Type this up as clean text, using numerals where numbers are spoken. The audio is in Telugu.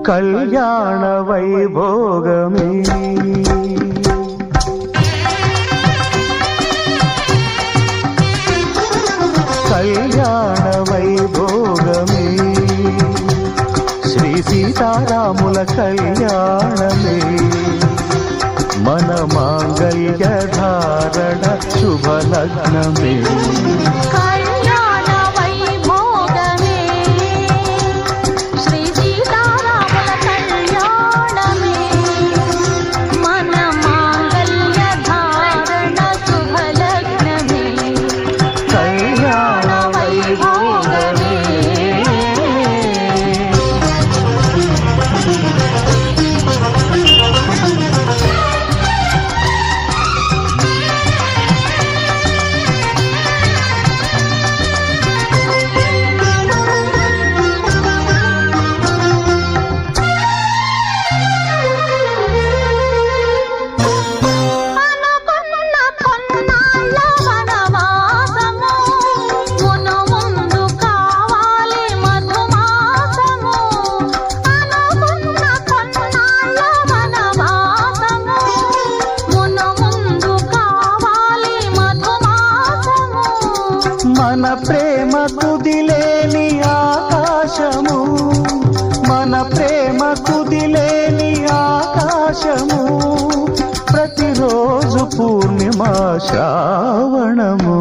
కళ్యాణ వైభోగమే కళ్యాణ వైభోగమే శ్రీ సీతారాముల కళ్యాణమే మన మాంగళ్య ధారణ శుభలగ్నమే మన ప్రేమ కుదిలేని ఆకాశము మన ప్రేమ కుదిలేని ఆకాశము ప్రతిరోజు పూర్ణిమ శ్రావణము